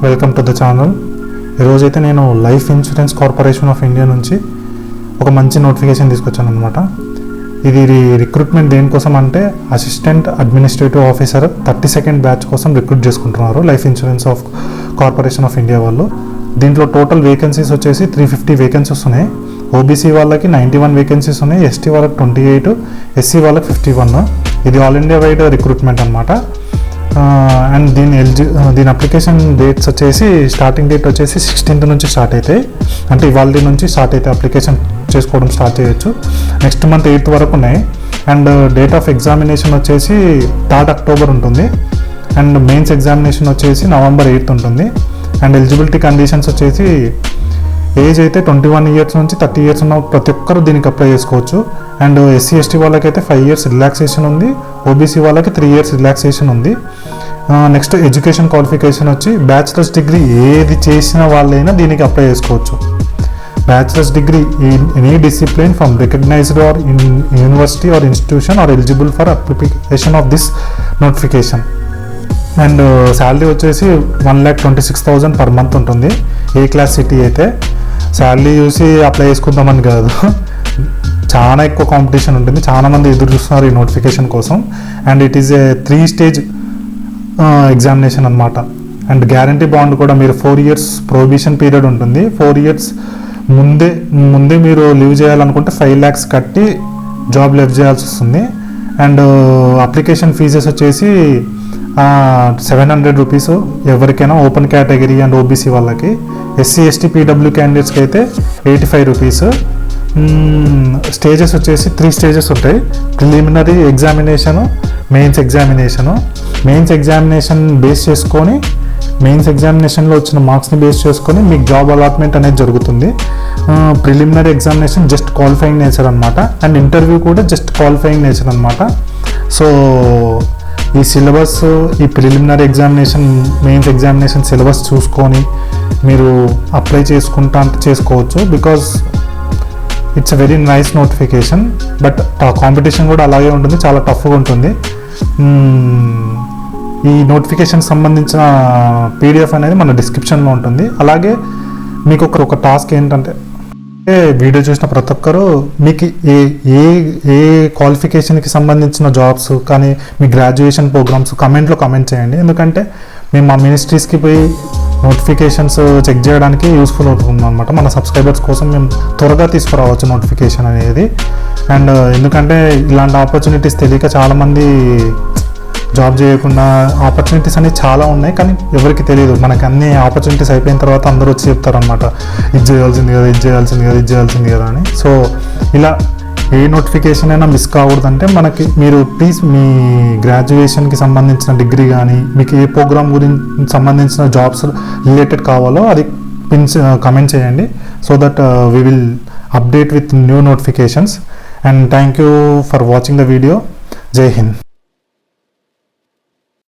Welcome to the channel. ఈరోజైతే నేను life insurance corporation of India నుంచి ఒక మంచి నోటిఫికేషన్ తీసుకొచ్చాను అనమాట. ఇది రిక్రూట్మెంట్ దేనికోసం అంటే assistant administrative officer 32nd batch కోసం రిక్రూట్ చేసుకుంటున్నారు life insurance of corporation of India వాళ్ళు. దీంట్లో టోటల్ వేకెన్సీస్ వచ్చేసి 350 వేకెన్సీస్ ఉన్నాయి. ఓబీసీ వాళ్ళకి 91 వేకెన్సీస్ ఉన్నాయి, ఎస్టీ వాళ్ళకి 28, ఎస్సీ వాళ్ళకి 51. ఇది ఆల్ ఇండియా వైడ్ రిక్రూట్మెంట్ అనమాట. అండ్ దీని అప్లికేషన్ డేట్స్ వచ్చేసి స్టార్టింగ్ డేట్ వచ్చేసి 16th నుంచి స్టార్ట్ అవుతాయి. అంటే ఇవాళ నుంచి స్టార్ట్ అయితే అప్లికేషన్ చేసుకోవడం స్టార్ట్ చేయొచ్చు. నెక్స్ట్ మంత్ 8th వరకు ఉన్నాయి. అండ్ డేట్ ఆఫ్ ఎగ్జామినేషన్ వచ్చేసి 3rd October ఉంటుంది. అండ్ మెయిన్స్ ఎగ్జామినేషన్ వచ్చేసి November 8th ఉంటుంది. అండ్ ఎలిజిబిలిటీ కండిషన్స్ వచ్చేసి ఏజ్ అయితే 21 years నుంచి 30 years ఉన్న ప్రతి ఒక్కరు దీనికి అప్లై చేసుకోవచ్చు. అండ్ ఎస్సీ ఎస్టీ వాళ్ళకైతే 5 years రిలాక్సేషన్ ఉంది, ఓబీసీ వాళ్ళకి 3 years రిలాక్సేషన్ ఉంది. నెక్స్ట్ ఎడ్యుకేషన్ క్వాలిఫికేషన్ వచ్చి బ్యాచిలర్స్ డిగ్రీ ఏది చేసిన వాళ్ళైనా దీనికి అప్లై చేసుకోవచ్చు. Bachelor's degree in any discipline from recognised or in university or institution or eligible for application of this notification. And salary వచ్చేసి 1,26,000 per month ఉంటుంది. A class city అయితే salary చూసి అప్లై చేసుకుందామని కాదు, చాలా ఎక్కువ కాంపిటీషన్ ఉంటుంది. చాలా మంది ఎదురు చూస్తున్నారు ఈ నోటిఫికేషన్ కోసం. And it is a 3 stage examination అనమాట. అండ్ గ్యారంటీ బాండ్ కూడా మీరు 4 years ప్రొహిబిషన్ పీరియడ్ ఉంటుంది. 4 years ముందే మీరు లీవ్ చేయాలనుకుంటే 5 lakhs కట్టి జాబ్ లీవ్ చేయాల్సి వస్తుంది. అండ్ అప్లికేషన్ ఫీజెస్ వచ్చేసి 700 rupees ఎవరికైనా ఓపెన్ కేటగిరీ అండ్ ఓబీసీ వాళ్ళకి. ఎస్సీ ఎస్టీ పీడబ్ల్యూ క్యాండిడేట్స్కి అయితే 85 rupees. స్టేజెస్ వచ్చేసి 3 stages ఉంటాయి. Preliminary examination, mains examination. Mains examination base చేసుకొని మెయిన్స్ ఎగ్జామినేషన్లో వచ్చిన మార్క్స్ని బేస్ చేసుకొని మీకు జాబ్ అలాట్మెంట్ అనేది జరుగుతుంది. Preliminary examination just qualifying nature అనమాట. అండ్ ఇంటర్వ్యూ కూడా జస్ట్ క్వాలిఫైయింగ్ నేచర్ అనమాట. సో ఈ సిలబస్, ఈ preliminary examination, mains examination syllabus చూసుకొని మీరు అప్లై చేసుకోవచ్చు. Because it's a very nice notification. But competition కూడా అలాగే ఉంటుంది, చాలా టఫ్గా ఉంటుంది. ఈ నోటిఫికేషన్ సంబంధించిన పీడిఎఫ్ అనేది మన డిస్క్రిప్షన్లో ఉంటుంది. అలాగే మీకు ఒక టాస్క్ ఏంటంటే, వీడియో చూసిన ప్రతి ఒక్కరు మీకు ఏ క్వాలిఫికేషన్కి సంబంధించిన జాబ్స్ కానీ మీ గ్రాడ్యుయేషన్ ప్రోగ్రామ్స్ కమెంట్లో కమెంట్ చేయండి. ఎందుకంటే మేము మా మినిస్ట్రీస్కి పోయి నోటిఫికేషన్స్ చెక్ చేయడానికి యూస్ఫుల్ అవుతుంది అనమాట. మన సబ్స్క్రైబర్స్ కోసం మేము త్వరగా తీసుకురావచ్చు నోటిఫికేషన్ అనేది. అండ్ ఎందుకంటే ఇలాంటి ఆపర్చునిటీస్ తెలియక చాలామంది జాబ్ చేయకుండా, ఆపర్చునిటీస్ అనేవి చాలా ఉన్నాయి కానీ ఎవరికి తెలియదు. మనకి అన్ని ఆపర్చునిటీస్ అయిపోయిన తర్వాత అందరూ వచ్చి చెప్తారనమాట, ఇది చేయాల్సింది కదా, ఇది చేయాల్సింది కదా, ఇది చేయాల్సింది కదా అని. సో ఇలా ఏ నోటిఫికేషన్ అయినా మిస్ కాకూడదంటే మీరు ప్లీజ్ మీ గ్రాడ్యుయేషన్కి సంబంధించిన డిగ్రీ కానీ మీకు ఏ ప్రోగ్రామ్ గురించి సంబంధించిన జాబ్స్ రిలేటెడ్ కావాలో అది కమెంట్ చేయండి. So that we will update with new notifications. And thank you for watching the video. జై హింద్.